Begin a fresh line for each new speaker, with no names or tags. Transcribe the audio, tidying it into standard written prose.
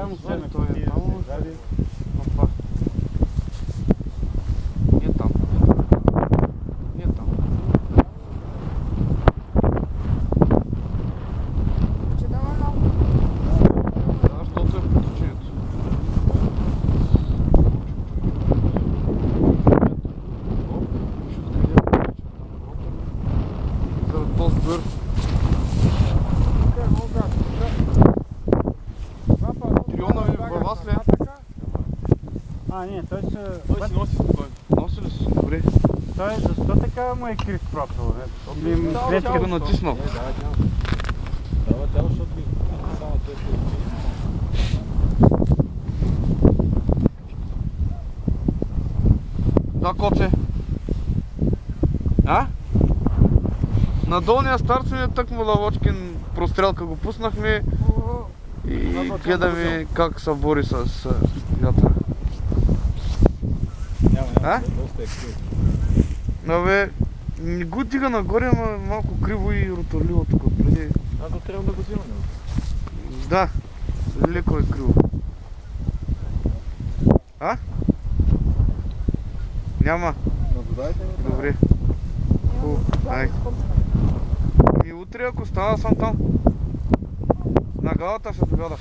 дай му седне,
той е
там.
Опа. Не там. Не там.
Че да ме малко.
Да, защото е поточението. Заради този бър. Триона ви във вас ли е?
Не, той се...
Той си носи спокойно.
Носи ли си? Добре.
Той защо така му е крив профил? Или
След като натиснал.
Дава тяло, защото ми само това
Да, коце. А? На долния старци е тъкмо Лавочкин прострелка го пуснахме и гледаме как се бори с вятъра.
няма, доста е крив.
Абе, не го дига нагоре, ама малко криво и ротоливо тук отпреди.
Аз да трябва да го взимам.
Да, леко е криво. А? Няма.
Наблюдайте ми.
Добре. Хубаво. Ай. И утре, ако стана, съм там. На галата ще догледа.